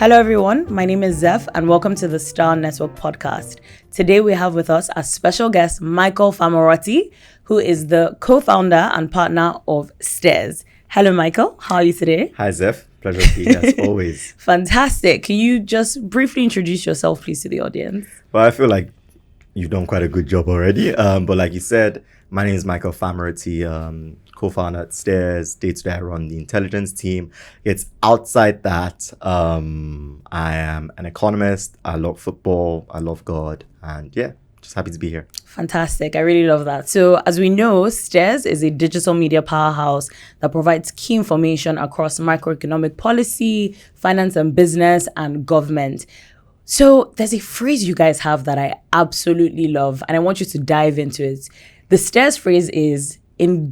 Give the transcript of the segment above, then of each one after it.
Hello everyone, my name is Zeph and welcome to the Star Network podcast. Today we have with us as special guest Michael Famoroti, who is the co-founder and partner of Stears. Hello Michael, how are you today? Hi Zeph, pleasure to be here as always. Fantastic. Can you just briefly introduce yourself please to the audience? Well, I feel like you've done quite a good job already. But like you said, my name is Michael Famoroti, co-founder at Stears. Day-to-day I run the intelligence team. It's outside that, I am an economist. I love football. I love God. And yeah, just happy to be here. Fantastic. I really love that. So as we know, Stears is a digital media powerhouse that provides key information across macroeconomic policy, finance and business, and government. So there's a phrase you guys have that I absolutely love, and I want you to dive into it. The Stears phrase is, in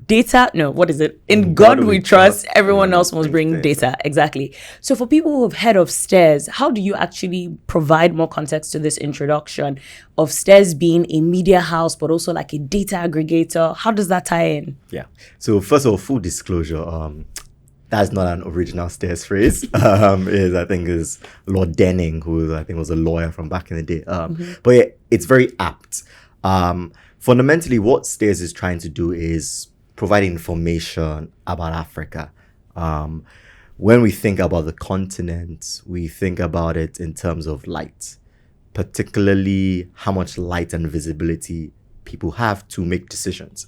God we trust, everyone else must bring data. Exactly. So for people who have heard of Stears, how do you actually provide more context to this introduction of Stears being a media house, but also like a data aggregator? How does that tie in? Yeah. So first of all, full disclosure, that's not an original Stears phrase. Is Lord Denning, who I think was a lawyer from back in the day. But yeah, it's very apt. Fundamentally, what Stears is trying to do is provide information about Africa. When we think about the continent, we think about it in terms of light, particularly how much light and visibility people have to make decisions.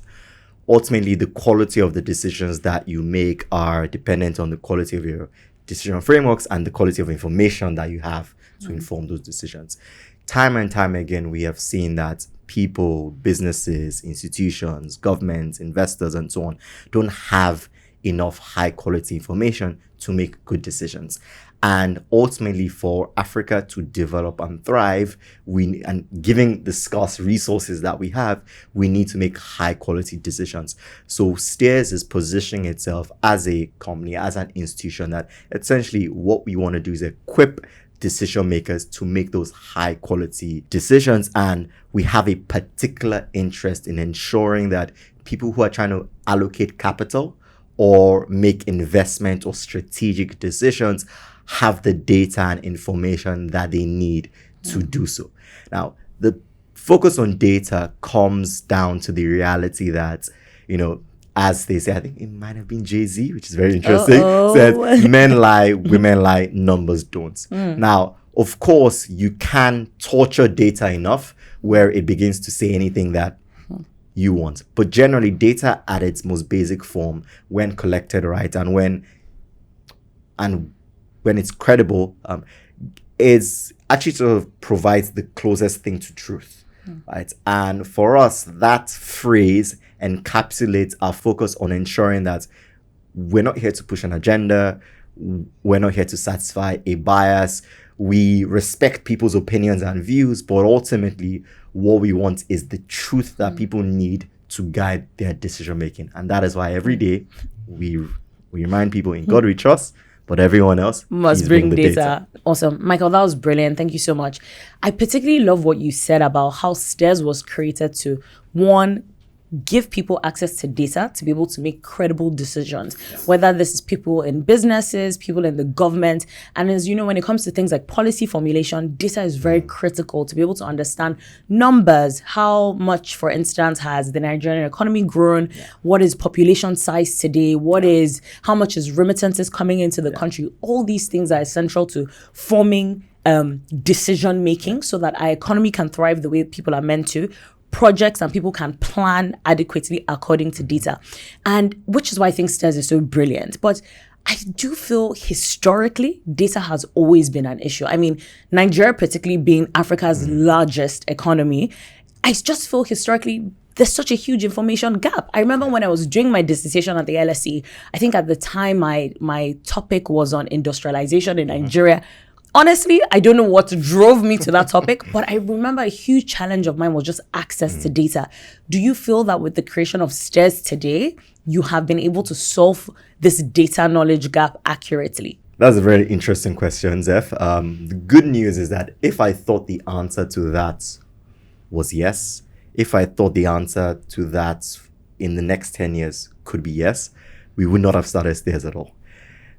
Ultimately, the quality of the decisions that you make are dependent on the quality of your decision frameworks and the quality of information that you have to inform those decisions. Time and time again, we have seen that people, businesses, institutions, governments, investors, and so on don't have enough high quality information to make good decisions. And ultimately, for Africa to develop and thrive, and given the scarce resources that we have, we need to make high quality decisions. So Stears is positioning itself as a company, as an institution, that essentially what we want to do is equip decision makers to make those high quality decisions. And we have a particular interest in ensuring that people who are trying to allocate capital or make investment or strategic decisions have the data and information that they need to do so. Now, the focus on data comes down to the reality that, as they say, I think it might have been Jay-Z, which is very interesting, says men lie, women lie, numbers don't. Now, of course, you can torture data enough where it begins to say anything that you want. But generally, data at its most basic form, when collected right and when it's credible, is actually sort of provides the closest thing to truth, right? And for us, that phrase encapsulates our focus on ensuring that we're not here to push an agenda. We're not here to satisfy a bias. We respect people's opinions and views, but ultimately what we want is the truth that people need to guide their decision making. And that is why every day we remind people, in God we trust, but everyone else must bring the data. Awesome. Michael, that was brilliant. Thank you so much. I particularly love what you said about how Stears was created to, one, give people access to data to be able to make credible decisions, whether this is people in businesses, people in the government. And as you know, when it comes to things like policy formulation, data is very critical to be able to understand numbers. How much, for instance, has the Nigerian economy grown? What is population size today? How much is remittances coming into the country? All these things are essential to forming decision making so that our economy can thrive the way people are meant to. Projects and people can plan adequately according to data. And which is why I think Stears is so brilliant. But I do feel historically, data has always been an issue. I mean, Nigeria particularly being Africa's largest economy, I just feel historically, there's such a huge information gap. I remember when I was doing my dissertation at the LSE, I think at the time my topic was on industrialization in Nigeria. Honestly, I don't know what drove me to that topic, but I remember a huge challenge of mine was just access to data. Do you feel that with the creation of Stears today, you have been able to solve this data knowledge gap accurately? That's a very interesting question, Zeph. The good news is that if I thought the answer to that was yes, if I thought the answer to that in the next 10 years could be yes, we would not have started Stears at all.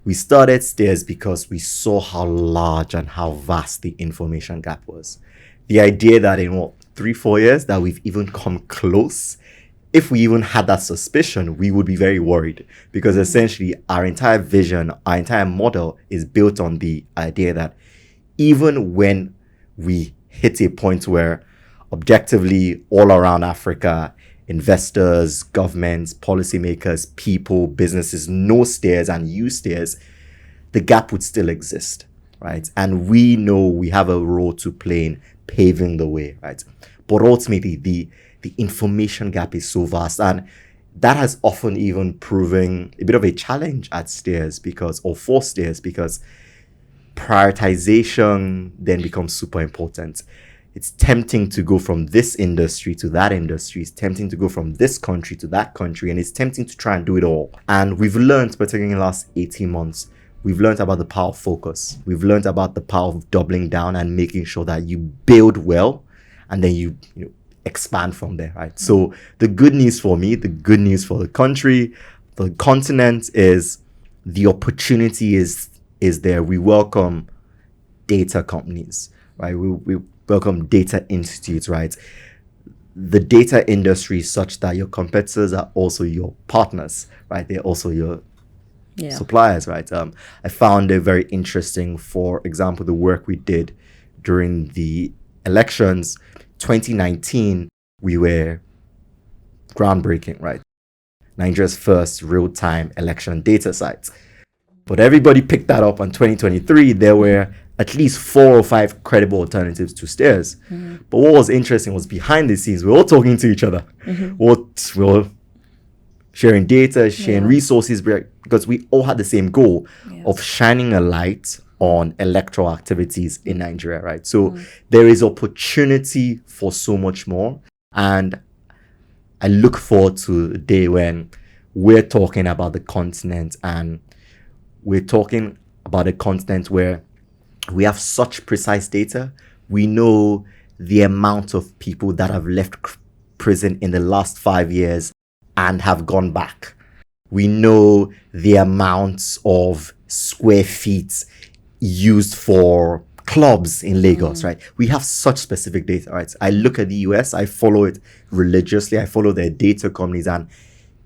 We started Stears because we saw how large and how vast the information gap was. The idea that in 3-4 years that we've even come close, if we even had that suspicion, we would be very worried, because essentially our entire vision, our entire model is built on the idea that even when we hit a point where objectively all around Africa, investors, governments, policymakers, people, businesses know Stears and use Stears, the gap would still exist, right? And we know we have a role to play in paving the way, right? But ultimately, the information gap is so vast, and that has often even proven a bit of a challenge at Stears for Stears, because prioritization then becomes super important. It's tempting to go from this industry to that industry. It's tempting to go from this country to that country. And it's tempting to try and do it all. And we've learned, particularly in the last 18 months, we've learned about the power of focus. We've learned about the power of doubling down and making sure that you build well and then you expand from there, right? So the good news for me, the good news for the country, the continent, is the opportunity is there. We welcome data companies, right? We welcome data institutes, right? The data industry is such that your competitors are also your partners, right? They're also your suppliers, right? I found it very interesting, for example, the work we did during the elections. 2019, we were groundbreaking, right? Nigeria's first real-time election data site. But everybody picked that up. On 2023, there were at least 4 or 5 credible alternatives to Stears. But what was interesting was, behind the scenes, we were all talking to each other. We were sharing data, sharing resources, because we all had the same goal of shining a light on electoral activities in Nigeria, right? So there is opportunity for so much more. And I look forward to the day when we're talking about the continent, and we're talking about a continent where we have such precise data. We know the amount of people that have left prison in the last 5 years and have gone back. We know the amounts of square feet used for clubs in Lagos, right? We have such specific data, right? I look at the US, I follow it religiously. I follow their data companies, and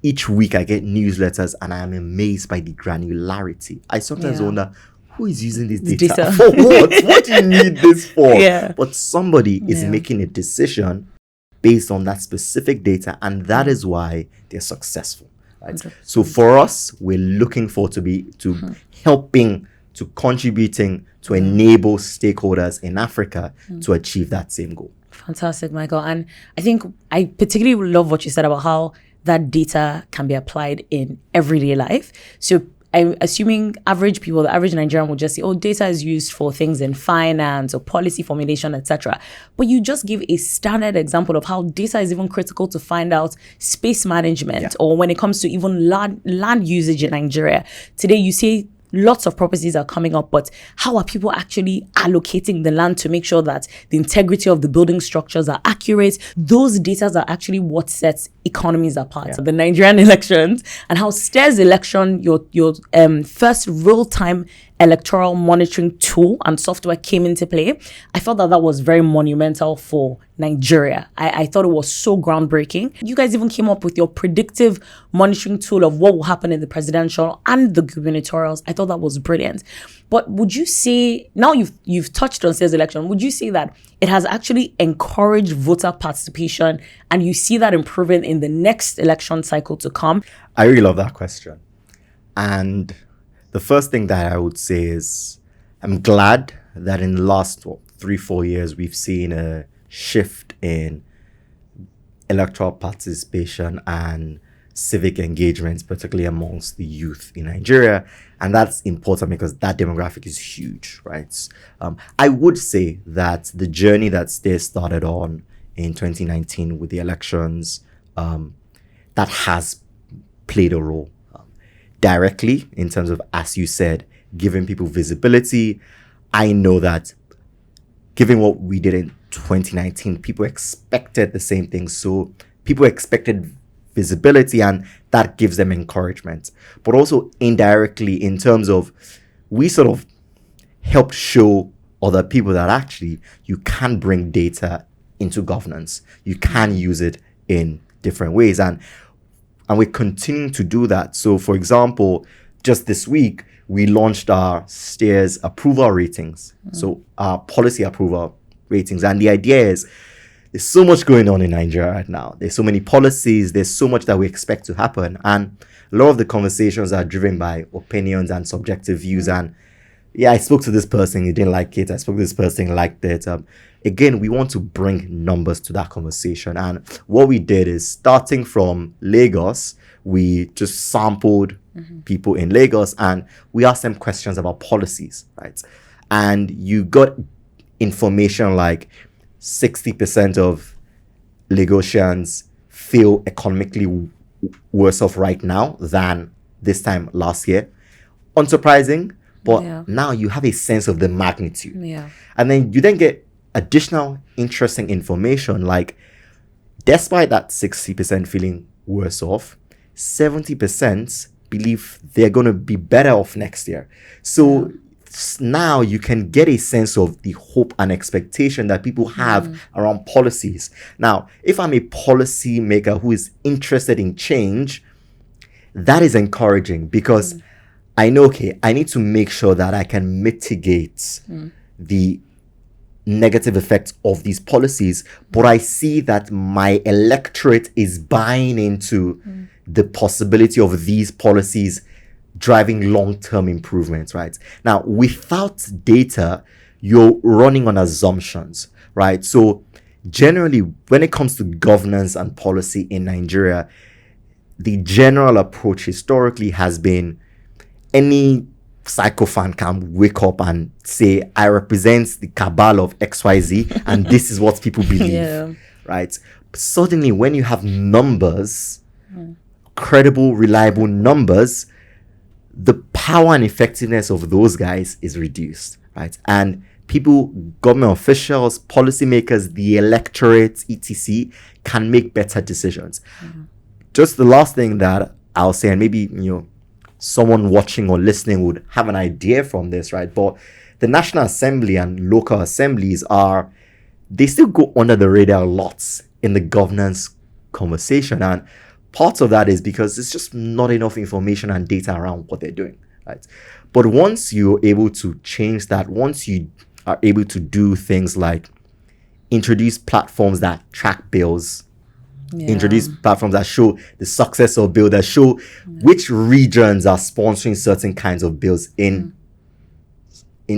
each week I get newsletters, and I am amazed by the granularity. I sometimes wonder, who is using this data for what? What do you need this for? But somebody is making a decision based on that specific data, and that is why they're successful, right? 100%. So for us, we're looking forward to helping, to contributing to enable stakeholders in Africa to achieve that same goal. Fantastic, Michael. And I think I particularly love what you said about how that data can be applied in everyday life. So I'm assuming average people, the average Nigerian will just say, oh, data is used for things in finance or policy formulation, etc. But you just give a standard example of how data is even critical to find out space management, or when it comes to even land usage in Nigeria. Today, you say lots of properties are coming up, but how are people actually allocating the land to make sure that the integrity of the building structures are accurate? Those data are actually what sets economies apart. The Nigerian elections, and how Stears election, your first real-time electoral monitoring tool and software came into play. I felt that was very monumental for Nigeria. I thought it was so groundbreaking. You guys even came up with your predictive monitoring tool of what will happen in the presidential and the gubernatorials. I thought that was brilliant. But would you say, now you've touched on Stears election, would you say that it has actually encouraged voter participation, and you see that improving in the next election cycle to come? I really love that question. And the first thing that I would say is, I'm glad that in the last 3-4 years, we've seen a shift in electoral participation and civic engagements, particularly amongst the youth in Nigeria. And that's important because that demographic is huge, right? I would say that the journey that Stears started on in 2019 with the elections, that has played a role directly in terms of, as you said, giving people visibility. I know that given what we did in 2019, people expected the same thing. So people expected visibility, and that gives them encouragement. But also indirectly, in terms of, we sort of helped show other people that actually you can bring data into governance. You can use it in different ways, and we're continuing to do that. So for example, just this week we launched our Stears approval ratings, so our policy approval ratings. And the idea is, there's so much going on in Nigeria right now. There's so many policies, there's so much that we expect to happen, and a lot of the conversations are driven by opinions and subjective views. And yeah, I spoke to this person, he didn't like it. I spoke to this person, liked it. Again, we want to bring numbers to that conversation. And what we did is, starting from Lagos, we just sampled people in Lagos and we asked them questions about policies, right? And you got information like 60% of Lagosians feel economically worse off right now than this time last year. Unsurprising, but now you have a sense of the magnitude. Yeah. And then you then get additional interesting information like, despite that 60% feeling worse off, 70% believe they're going to be better off next year. So now you can get a sense of the hope and expectation that people have around policies. Now, if I'm a policy maker who is interested in change, that is encouraging, because I know, okay, I need to make sure that I can mitigate the negative effects of these policies, but I see that my electorate is buying into the possibility of these policies driving long-term improvements, right? Now, without data, you're running on assumptions, right? So generally, when it comes to governance and policy in Nigeria, the general approach historically has been, any psychofan can wake up and say, I represent the cabal of XYZ and this is what people believe, right? But suddenly, when you have numbers, credible, reliable numbers, the power and effectiveness of those guys is reduced, right? And people, government officials, policymakers, the electorate, etc., can make better decisions. Just the last thing that I'll say, and maybe, someone watching or listening would have an idea from this, right? But the National Assembly and local assemblies they still go under the radar lots in the governance conversation. And part of that is because there's just not enough information and data around what they're doing, right? But once you're able to change that, once you are able to do things like introduce platforms that track bills, introduce platforms that show the success of bill, that show which regions are sponsoring certain kinds of bills in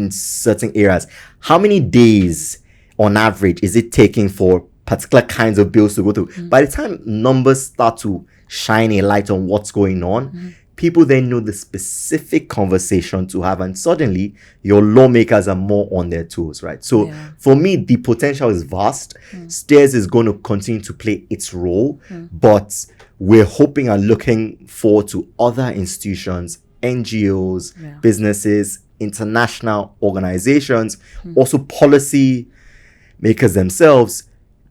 certain areas. How many days on average is it taking for particular kinds of bills to go through? By the time numbers start to shine a light on what's going on, people then know the specific conversation to have, and suddenly your lawmakers are more on their toes, right? So for me, the potential is vast. Stears is going to continue to play its role, but we're hoping and looking forward to other institutions, NGOs, businesses, international organizations, also policy makers themselves,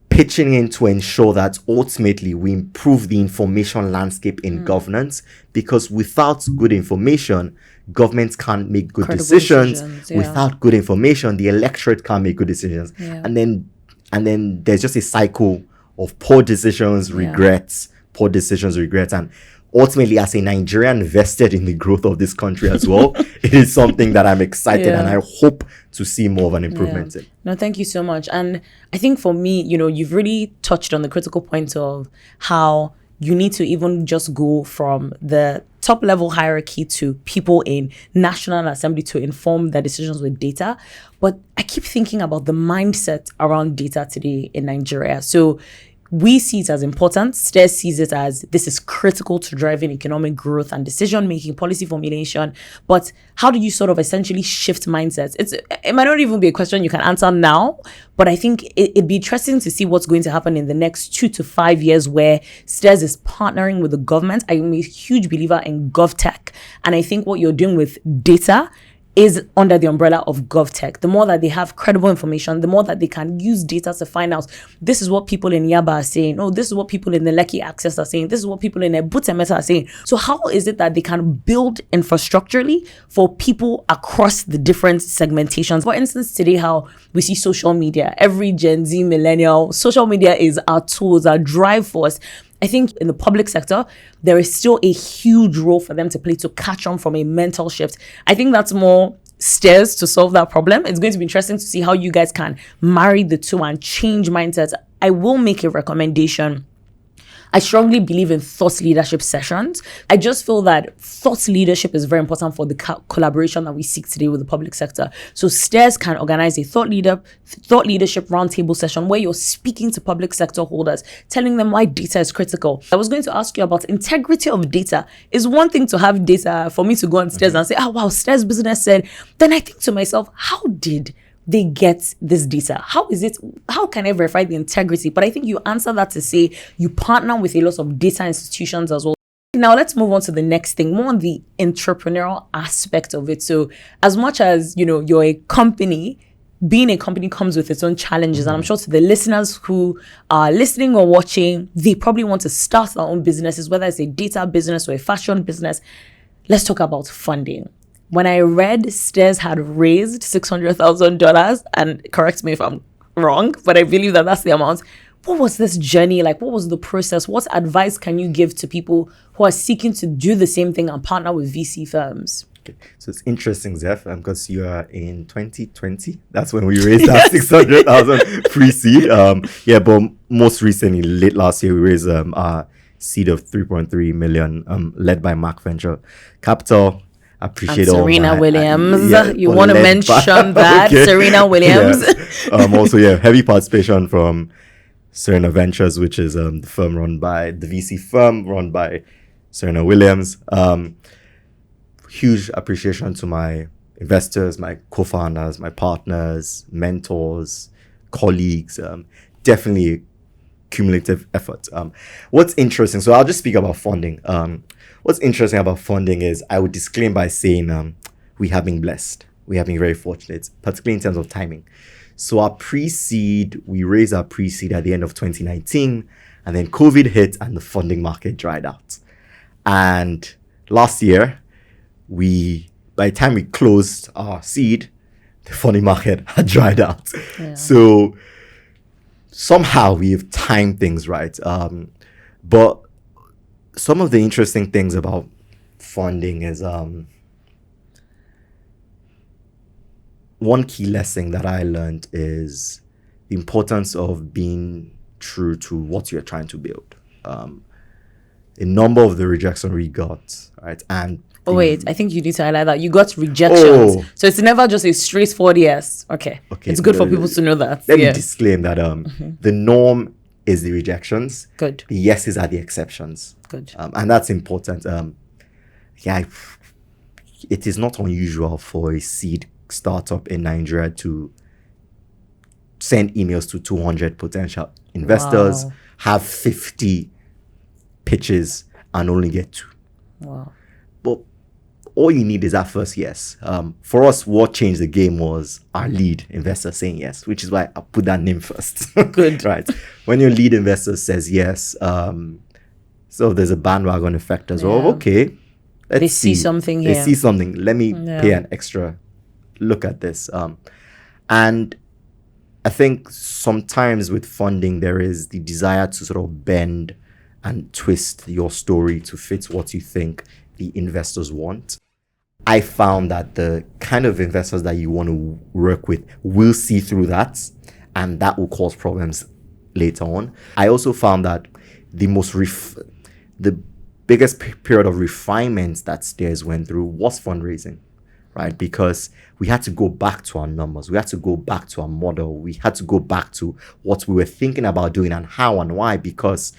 pitching in to ensure that ultimately we improve the information landscape in governance, because without good information, governments can't make good decisions. Without good information, the electorate can't make good decisions. And then there's just a cycle of poor decisions, regrets, and ultimately, as a Nigerian vested in the growth of this country as well, it is something that I'm excited and I hope to see more of an improvement in. No, thank you so much. And I think for me, you've really touched on the critical point of how you need to even just go from the top level hierarchy to people in National Assembly to inform their decisions with data. But I keep thinking about the mindset around data today in Nigeria. So we see it as important. Stears sees it as this is critical to driving economic growth and decision-making, policy formulation. But how do you sort of essentially shift mindsets? It might not even be a question you can answer now, but I think it'd be interesting to see what's going to happen in the next 2 to 5 years where Stears is partnering with the government. I'm a huge believer in GovTech. And I think what you're doing with data is under the umbrella of GovTech. The more that they have credible information, the more that they can use data to find out, this is what people in Yaba are saying. Oh, this is what people in the Lekki Access are saying. This is what people in the Butemeta are saying. So how is it that they can build infrastructurally for people across the different segmentations? For instance, today, how we see social media, every Gen Z millennial, social media is our tools, our drive force. I think in the public sector, there is still a huge role for them to play to catch on from a mental shift. I think that's more Stears to solve that problem. It's going to be interesting to see how you guys can marry the two and change mindsets. I will make a recommendation. I strongly believe in thought leadership sessions. I just feel that thought leadership is very important for the collaboration that we seek today with the public sector. So Stears can organize a thought leadership roundtable session where you're speaking to public sector holders, telling them why data is critical. I was going to ask you about integrity of data. Is one thing to have data for me to go on Stears and say, oh wow, Stears business said. Then I think to myself, how did they get this data? How can I verify the integrity? But I think you answer that to say you partner with a lot of data institutions as well. Now let's move on to the next thing, more on the entrepreneurial aspect of it. So as much as, you're a company, being a company comes with its own challenges. And I'm sure to the listeners who are listening or watching, they probably want to start their own businesses, whether it's a data business or a fashion business. Let's talk about funding. When I read Stears had raised $600,000, and correct me if I'm wrong, but I believe that that's the amount. What was this journey like? What was the process? What advice can you give to people who are seeking to do the same thing and partner with VC firms? Okay. So it's interesting, Zeph, because you are in 2020. That's when we raised that 600,000 pre-seed. But most recently, late last year, we raised our seed of 3.3 million, led by Mac Venture Capital. Appreciate and Serena Williams. You want to mention that? Okay. Serena Williams. Yes. Also, heavy participation from Serena Ventures, which is the VC firm run by Serena Williams. Huge appreciation to my investors, my co-founders, my partners, mentors, colleagues. Definitely cumulative effort. What's interesting, so I'll just speak about funding. What's interesting about funding is I would disclaim by saying we have been blessed. We have been very fortunate, particularly in terms of timing. So our pre-seed, we raised our pre-seed at the end of 2019, and then COVID hit and the funding market dried out. And last year, by the time we closed our seed, the funding market had dried out. Yeah. So somehow we've timed things right. But some of the interesting things about funding is one key lesson that I learned is the importance of being true to what you're trying to build. A number of the rejection we got, right? And I think you need to highlight that. You got rejections. So it's never just a straightforward yes. Okay. It's good for people to know that. Let me disclaim that the norm is the rejections. Good. The yeses are the exceptions. Good. And that's important. It is not unusual for a seed startup in Nigeria to send emails to 200 potential investors, have 50 pitches, and only get 2. Wow. But all you need is that first yes. For us, what changed the game was our lead investor saying yes, which is why I put that name first. Good. Right. When your lead investor says yes, so there's a bandwagon effect as well. Okay. They see something here. They see something. Let me pay an extra look at this. And I think sometimes with funding, there is the desire to sort of bend and twist your story to fit what you think the investors want. I found that the kind of investors that you want to work with will see through that, and that will cause problems later on. I also found that the biggest period of refinement that Stears went through was fundraising, right? Because we had to go back to our numbers. We had to go back to our model. We had to go back to what we were thinking about doing and how and why, because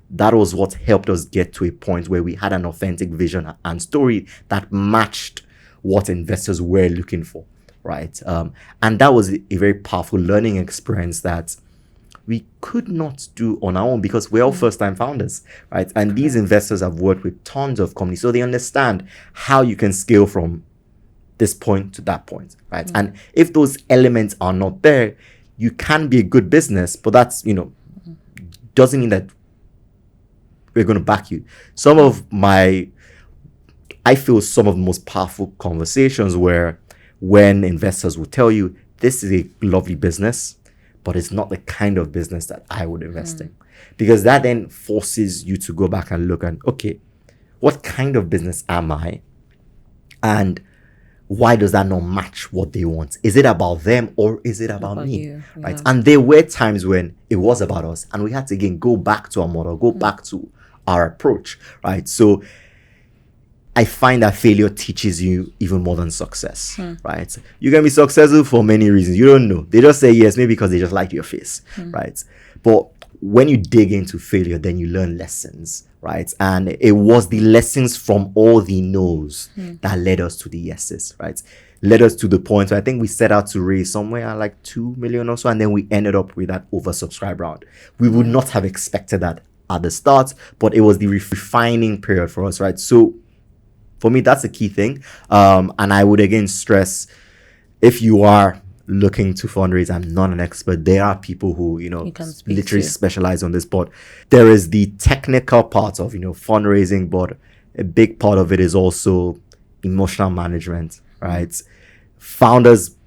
that was what helped us get to a point where we had an authentic vision and story that matched what investors were looking for, right? And that was a very powerful learning experience that we could not do on our own because we're all first-time founders, right? And these investors have worked with tons of companies, so they understand how you can scale from this point to that point, right? And if those elements are not there, you can be a good business, but that's, doesn't mean that we're going to back you. I feel some of the most powerful conversations where when investors will tell you, this is a lovely business, but it's not the kind of business that I would invest in. Because that then forces you to go back and look and, okay, what kind of business am I? And why does that not match what they want? Is it about them or is it about me? You, yeah. Right? And there were times when it was about us and we had to again go back to our model, go back to our approach, right? So I find that failure teaches you even more than success, right? You can be successful for many reasons. You don't know. They just say yes, maybe because they just like your face, right? But when you dig into failure, then you learn lessons, right? And it was the lessons from all the no's that led us to the yeses, right? Led us to the point where I think we set out to raise somewhere at like 2 million or so, and then we ended up with that oversubscribed round. We would not have expected that at the start, but it was the refining period for us, right? So for me, that's a key thing. And I would again stress, if you are looking to fundraise, I'm not an expert. There are people who, literally specialize on this, but there is the technical part of, fundraising, but a big part of it is also emotional management, right? Founders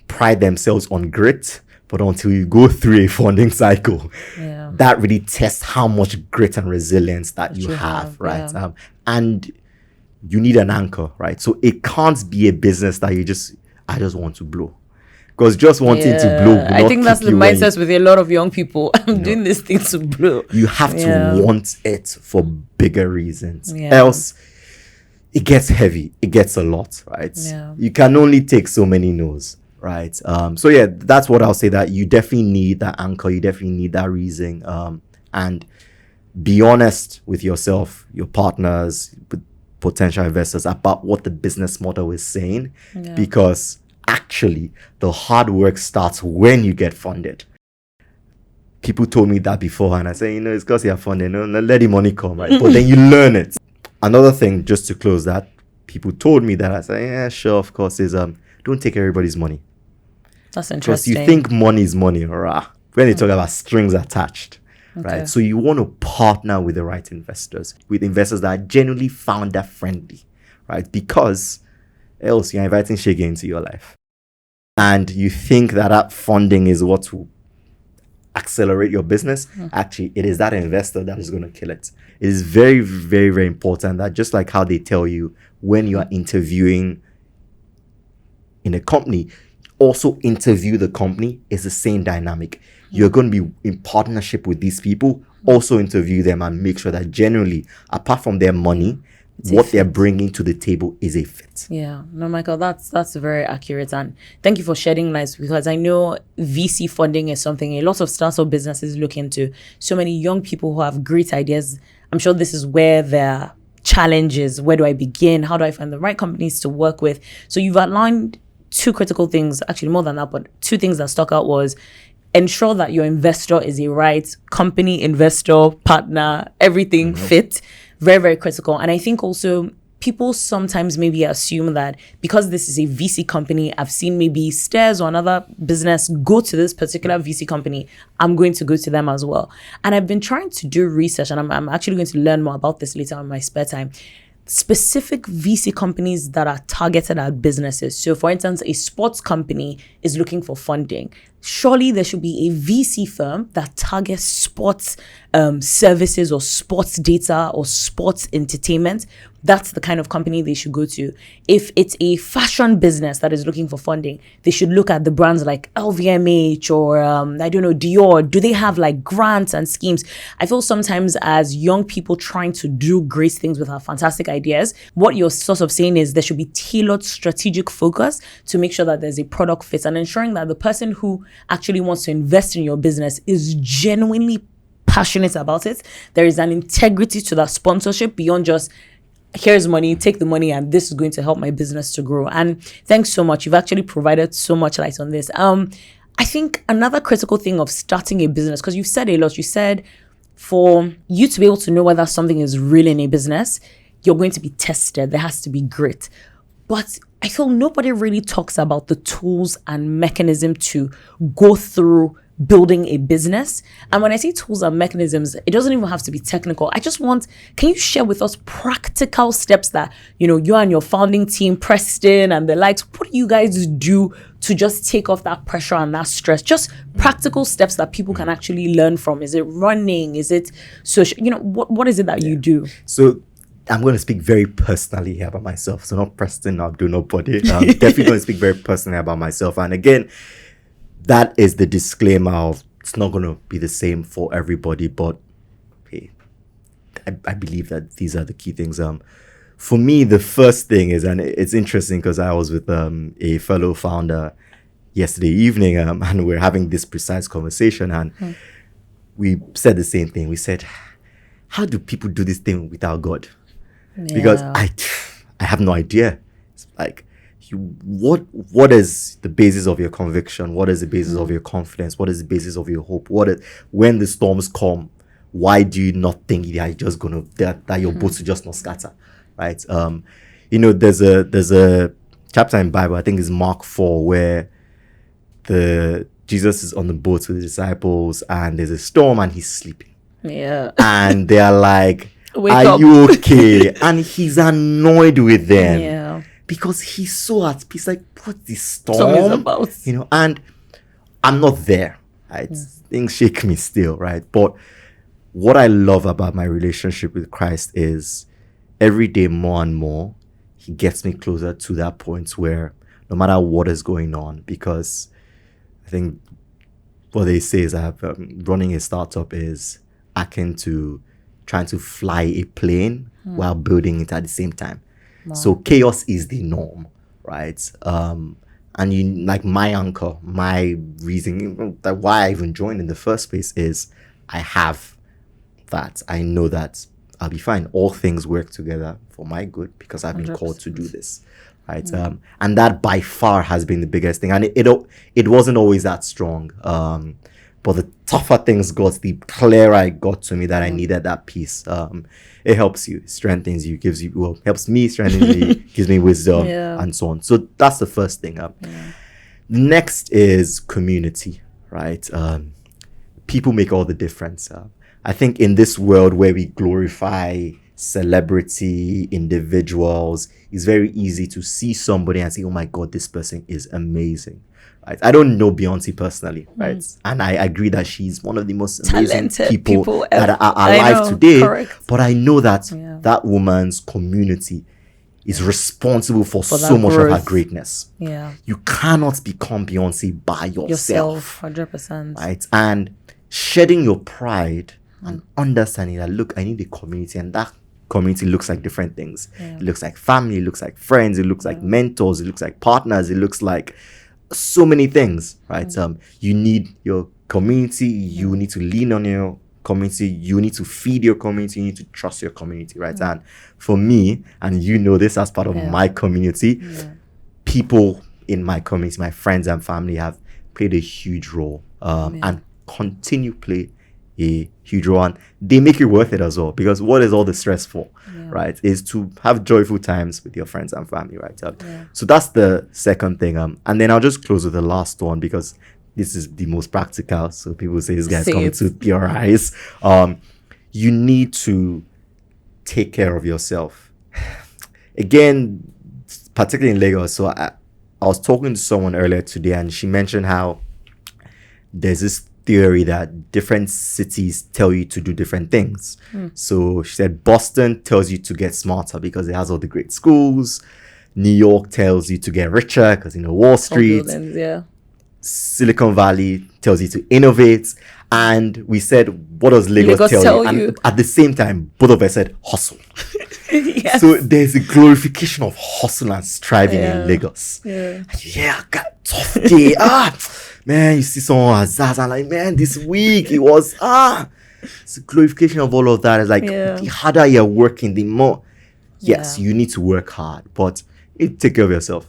pride themselves on grit, but until you go through a funding cycle, that really tests how much grit and resilience that you have, right? Yeah. And you need an anchor, right? So it can't be a business that I just want to blow. Because just wanting to blow will not I think that's the keep you mindset with a lot of young people. I'm doing this thing to blow. You have to want it for bigger reasons. Yeah. Else, it gets heavy. It gets a lot, right? Yeah. You can only take so many no's, right? So yeah, that's what I'll say, that you definitely need that anchor. You definitely need that reason. And be honest with yourself, your partners, with potential investors about what the business model is saying, because actually the hard work starts when you get funded. People told me that before, and I say, it's because you're funded, let the money come, right? But then you learn it. Another thing, just to close that, people told me that, I say, yeah, sure, of course, is don't take everybody's money. That's interesting. Because you think money is money, when they talk about strings attached. Okay. Right, so you want to partner with the right investors, with investors that are genuinely founder friendly, right? Because else you're inviting Shege into your life, and you think that funding is what will accelerate your business. Actually, it is that investor that is going to kill it. It is very, very, very important that, just like how they tell you when you are interviewing in a company, also interview the company. Is the same dynamic. You're going to be in partnership with these people. Also interview them and make sure that generally, apart from their money, what they're bringing to the table is a fit. Yeah, no, Michael, that's very accurate, and thank you for shedding light, because I know VC funding is something a lot of startup businesses look into. So many young people who have great ideas. I'm sure this is where their challenge is. Where do I begin? How do I find the right companies to work with? So you've outlined two critical things, actually more than that, but two things that stuck out was ensure that your investor is a right company, investor, partner, everything fit. Very, very critical. And I think also people sometimes maybe assume that because this is a VC company, I've seen maybe Stears or another business go to this particular VC company, I'm going to go to them as well. And I've been trying to do research, and I'm actually going to learn more about this later in my spare time. Specific VC companies that are targeted at businesses. So for instance, a sports company is looking for funding. Surely there should be a VC firm that targets sports services or sports data or sports entertainment. That's the kind of company they should go to. If it's a fashion business that is looking for funding, they should look at the brands like LVMH or, Dior. Do they have like grants and schemes? I feel sometimes as young people trying to do great things with our fantastic ideas, what you're sort of saying is there should be tailored strategic focus to make sure that there's a product fit, and ensuring that the person who actually wants to invest in your business is genuinely passionate about it. There is an integrity to that sponsorship beyond just, here's money, take the money, and this is going to help my business to grow. And thanks so much. You've actually provided so much light on this. I think another critical thing of starting a business, because you've said a lot, you said for you to be able to know whether something is real in a business, you're going to be tested. There has to be grit. But I feel nobody really talks about the tools and mechanism to go through building a business. And when I say tools and mechanisms, it doesn't even have to be technical. I just want, can you share with us practical steps that, you and your founding team, Preston and the likes, what do you guys do to just take off that pressure and that stress? Just practical steps that people can actually learn from. Is it running? Is it social? What is it that you do? So I'm going to speak very personally here about myself. So not Preston, Abdul, nobody. I'm definitely going to speak very personally about myself. And again, that is the disclaimer of it's not going to be the same for everybody. But hey, I believe that these are the key things. For me, the first thing is, and it's interesting because I was with a fellow founder yesterday evening, and we're having this precise conversation, and we said the same thing. We said, how do people do this thing without God? Because I have no idea. It's like, what is the basis of your conviction? What is the basis of your confidence? What is the basis of your hope? When the storms come, why do you not think that you're just gonna that your boats will just not scatter, right? There's a chapter in Bible, I think it's Mark 4, where Jesus is on the boat with the disciples, and there's a storm, and he's sleeping. Yeah, and they're like, Wake "Are up. you okay?" And he's annoyed with them. Yeah. Because he's so at peace, like, what's this Song storm? is about. And I'm not there, right? Things shake me still, right? But what I love about my relationship with Christ is every day more and more, he gets me closer to that point where no matter what is going on, because I think what they say is running a startup is akin to trying to fly a plane while building it at the same time. So chaos is the norm, right? And like my anchor, my reason that why I even joined in the first place is I have that. I know that I'll be fine. All things work together for my good because I've been called to do this, right? And that by far has been the biggest thing. And it wasn't always that strong. But the tougher things got, the clearer it got to me that I needed that peace. It helps you, strengthens you, helps me, strengthens me, gives me wisdom, and so on. So that's the first thing. Next is community, right? People make all the difference. I think in this world where we glorify celebrity, individuals, it's very easy to see somebody and say, oh my God, this person is amazing. Right? I don't know Beyonce personally, right? And I agree that she's one of the most amazing people that are alive today. Correct. But I know that that woman's community is responsible for so much of her greatness. Yeah. You cannot become Beyonce by yourself. 100%. Right? And shedding your pride and understanding that, look, I need a community, and that community looks like different things. It looks like family, it looks like friends, it looks like mentors, it looks like partners, it looks like so many things, right? You need your community, you need to lean on your community, you need to feed your community, you need to trust your community, right? And for me, and this as part of my community, people in my community, my friends and family have played a huge role and continue play a huge role, and they make it worth it as well, because what is all the stress for, right, is to have joyful times with your friends and family, right? So that's the second thing, and then I'll just close with the last one, because this is the most practical. So people say this guy's coming to theorize. You need to take care of yourself. Again, particularly in Lagos. So I was talking to someone earlier today, and she mentioned how there's this theory that different cities tell you to do different things. So she said Boston tells you to get smarter because it has all the great schools. New York tells you to get richer because Wall Street. Buildings, Silicon Valley tells you to innovate. And we said, what does Lagos tell you? And at the same time, both of us said hustle. Yes. So there's a glorification of hustle and striving in Lagos. I got a tough day. Man, you see someone as that, and like, man, this week it was it's a glorification of all of that. It's like the harder you're working, the more you need to work hard, but take care of yourself.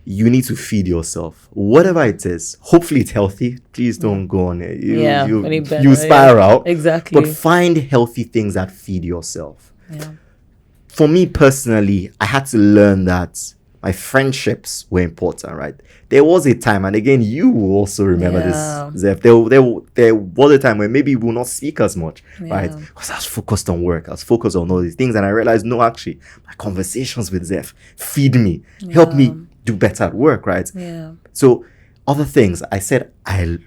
You need to feed yourself, whatever it is. Hopefully it's healthy. Please don't go on it. You spiral. Exactly. But find healthy things that feed yourself. For me personally, I had to learn that My friendships were important, right? There was a time, and again, you will also remember this, Zeph. There was a time when maybe we will not speak as much, right? Because I was focused on work. I was focused on all these things, and I realized, no, actually, my conversations with Zeph feed me, help me do better at work, right? Yeah. So other things, I said, I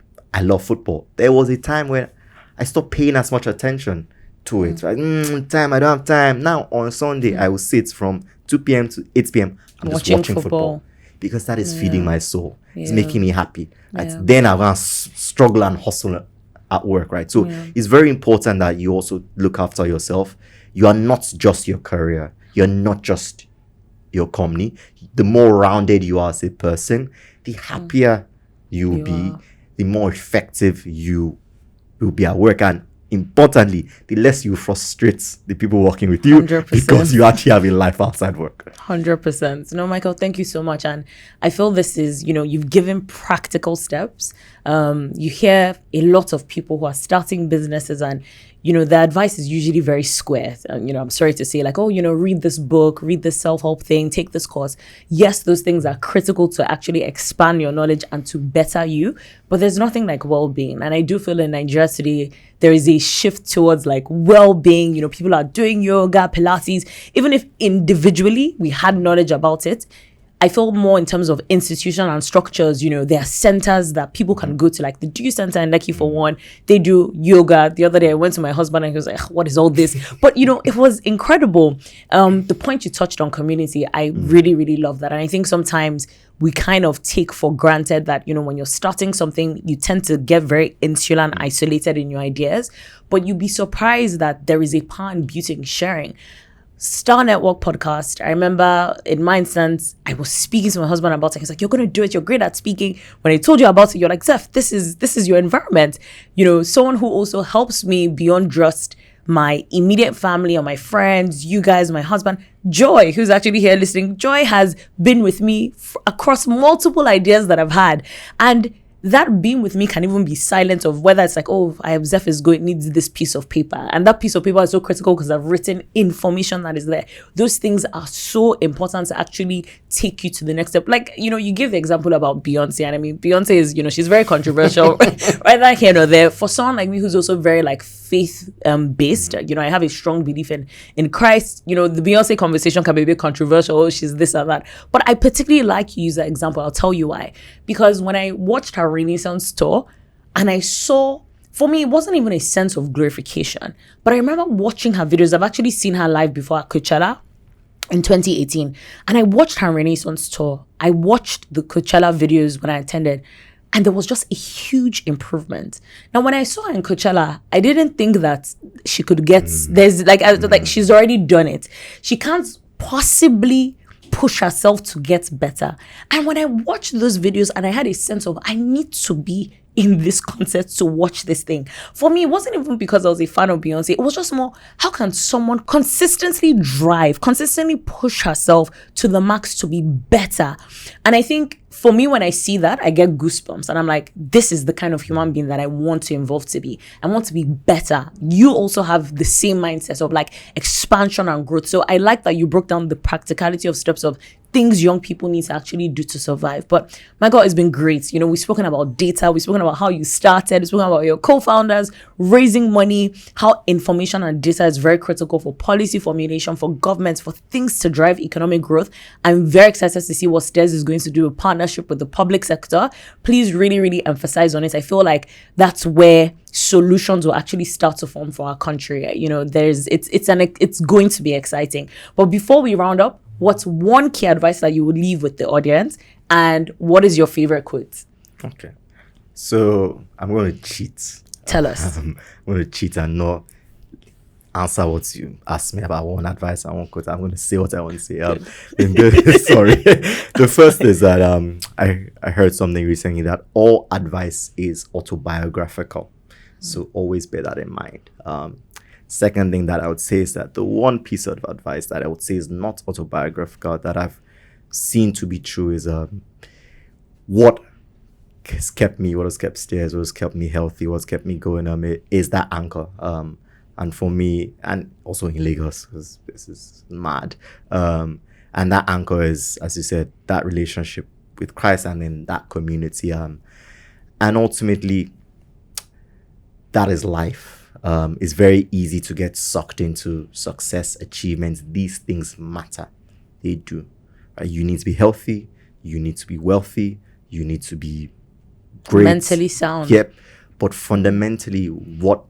love football. There was a time where I stopped paying as much attention to it, right? I don't have time. Now on Sunday, I will sit from 2 p.m. to 8 p.m. I'm just watching football because that is feeding my soul. It's making me happy. Right? Then I'm going to struggle and hustle at work, right? So it's very important that you also look after yourself. You are not just your career. You're not just your company. The more rounded you are as a person, the happier you will be, the more effective you will be at work, and importantly, the less you frustrate the people working with you 100%. because you actually have a life outside work. 100%. No, Michael, thank you so much. And I feel this is, you've given practical steps. You hear a lot of people who are starting businesses, and the advice is usually very square. I'm sorry to say, like, read this book, read this self-help thing, take this course. Yes, those things are critical to actually expand your knowledge and to better you, but there's nothing like well-being. And I do feel in Nigeria today, there is a shift towards like well-being. People are doing yoga, Pilates. Even if individually we had knowledge about it, I feel more in terms of institution and structures, there are centers that people can go to, like the Do Center in Lekki for one. They do yoga. The other day I went to my husband and he was like, what is all this? But, it was incredible. The point you touched on community, I really, really love that. And I think sometimes we kind of take for granted that, when you're starting something, you tend to get very insular and isolated in your ideas. But you'd be surprised that there is a power and beauty in sharing. Star Network podcast. I remember in my instance, I was speaking to my husband about it. He's like, you're going to do it. You're great at speaking. When I told you about it, you're like, Zeph, this is your environment. Someone who also helps me beyond just my immediate family or my friends, you guys, my husband, Joy, who's actually here listening. Joy has been with me across multiple ideas that I've had. And that being with me can even be silent of whether it's like, oh, I have Zeph needs this piece of paper. And that piece of paper is so critical because I've written information that is there. Those things are so important to actually take you to the next step. Like, you give the example about Beyonce. And I mean, Beyonce is, she's very controversial, right here or there. For someone like me who's also very like faith based, I have a strong belief in Christ. The Beyonce conversation can be a bit controversial. Oh, she's this or that. But I particularly like you use that example. I'll tell you why. Because when I watched her Renaissance tour, and I saw, for me, it wasn't even a sense of glorification, but I remember watching her videos. I've actually seen her live before at Coachella in 2018, and I watched her Renaissance tour. I watched the Coachella videos when I attended, and there was just a huge improvement. Now, when I saw her in Coachella, I didn't think that she could get, like she's already done it. She can't possibly push herself to get better. And when I watched those videos and I had a sense of, I need to be in this concert to watch this thing. For me, it wasn't even because I was a fan of Beyonce. It was just more, how can someone consistently push herself to the max to be better? And I think for me, when I see that, I get goosebumps and I'm like, this is the kind of human being that I want to evolve to be. I want to be better. You also have the same mindset of like expansion and growth. So I like that you broke down the practicality of steps of things young people need to actually do to survive. But my God, it's been great. We've spoken about data. We've spoken about how you started. We've spoken about your co-founders, raising money, how information and data is very critical for policy formulation, for governments, for things to drive economic growth. I'm very excited to see what Stears is going to do, a partnership with the public sector. Please really, really emphasize on it. I feel like that's where solutions will actually start to form for our country. It's going to be exciting. But before we round up, what's one key advice that you would leave with the audience, and what is your favorite quote? Okay, so I'm going to cheat. Tell us. I'm going to cheat and not answer what you asked me about one advice and one quote. I'm going to say what I want to say. Sorry. The first is that I heard something recently that all advice is autobiographical. So always bear that in mind. Second thing that I would say is that the one piece of advice that I would say is not autobiographical that I've seen to be true is what has kept Stears, what has kept me healthy, what's kept me going is that anchor. And for me, and also in Lagos, because this is mad, And that anchor is, as you said, that relationship with Christ and in that community. And ultimately, that is life. It's very easy to get sucked into success, achievements. These things matter. They do. Right? You need to be healthy. You need to be wealthy. You need to be great. Mentally sound. Yep. But fundamentally, where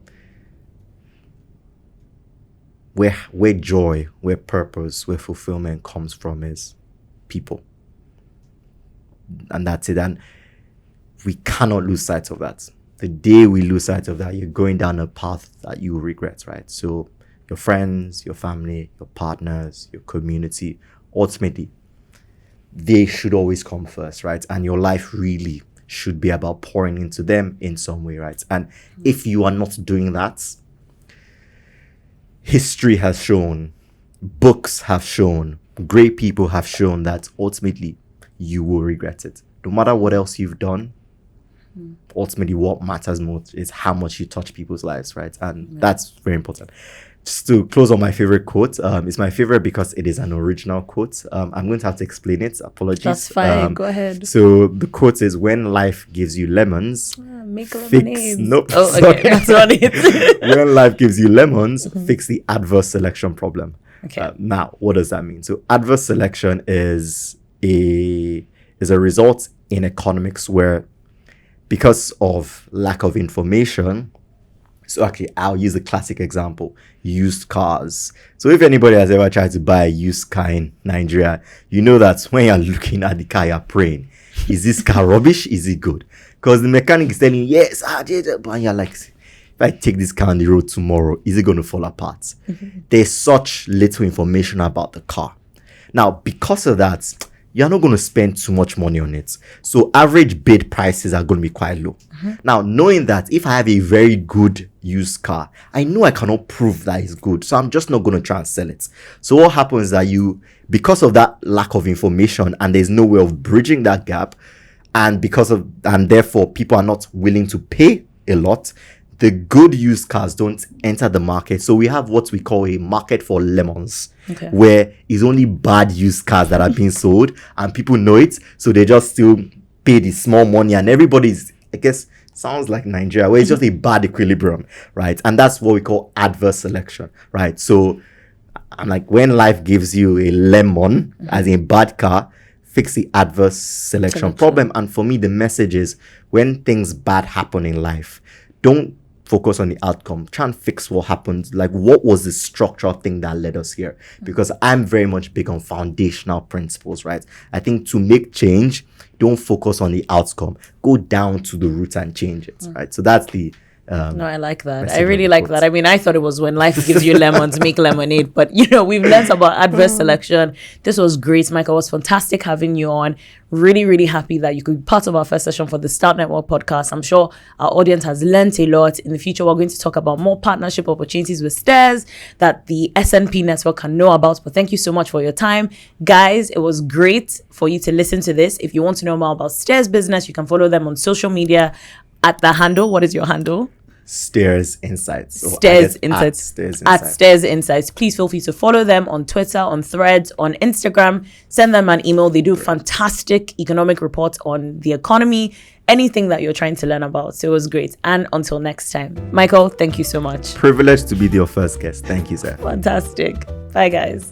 joy, where purpose, where fulfillment comes from is people. And that's it. And we cannot lose sight of that. The day we lose sight of that, you're going down a path that you will regret, right? So your friends, your family, your partners, your community, ultimately, they should always come first, right? And your life really should be about pouring into them in some way, right? And if you are not doing that, history has shown, books have shown, great people have shown that ultimately you will regret it. No matter what else you've done, ultimately what matters most is how much you touch people's lives, right? And that's very important. Just to close on my favorite quote, it's my favorite because it is an original quote. I'm going to have to explain it. Apologies. That's fine. Go ahead. So the quote is, when life gives you lemons, make lemonade. Nope. Oh, okay. That's what it is. When life gives you lemons, fix the adverse selection problem. Okay. Now, what does that mean? So adverse selection is a result in economics where, because of lack of information, so actually I'll use a classic example, used cars. So if anybody has ever tried to buy a used car in Nigeria, you know that when you're looking at the car, you're praying, is this car rubbish? Is it good? Because the mechanic is telling you, yes, but you're like, if I take this car on the road tomorrow, is it going to fall apart? There's such little information about the car. Now, because of that, you're not going to spend too much money on it. So average bid prices are going to be quite low. Now, knowing that if I have a very good used car, I know I cannot prove that it's good. So I'm just not going to try and sell it. So what happens is that because of that lack of information, and there's no way of bridging that gap, and therefore people are not willing to pay a lot, the good used cars don't enter the market. So we have what we call a market for lemons, where it's only bad used cars that are being sold, and people know it, so they just still pay the small money, and everybody's, I guess, sounds like Nigeria, where it's just a bad equilibrium, right? And that's what we call adverse selection, right? So I'm like, when life gives you a lemon, as in a bad car, fix the adverse selection problem. And for me, the message is, when things bad happen in life, don't focus on the outcome. Try and fix what happened. Like, what was the structural thing that led us here? Because I'm very much big on foundational principles, right? I think to make change, don't focus on the outcome. Go down to the root and change it, right? So that's the no, I like that. I really like that. I mean, I thought it was when life gives you lemons, make lemonade. But, we've learned about adverse selection. This was great, Michael. It was fantastic having you on. Really, really happy that you could be part of our first session for the Start Network podcast. I'm sure our audience has learned a lot. In the future, we're going to talk about more partnership opportunities with Stears that the SNP network can know about. But thank you so much for your time. Guys, it was great for you to listen to this. If you want to know more about Stears business, you can follow them on social media at the handle. What is your handle? Stears Insights. Stears Insights. At Stears Insights. Please feel free to follow them on Twitter, on Threads, on Instagram. Send them an email. They do fantastic economic reports on the economy, anything that you're trying to learn about. So it was great. And until next time, Michael, thank you so much. Privileged to be your first guest. Thank you, Zeph. Fantastic. Bye, guys.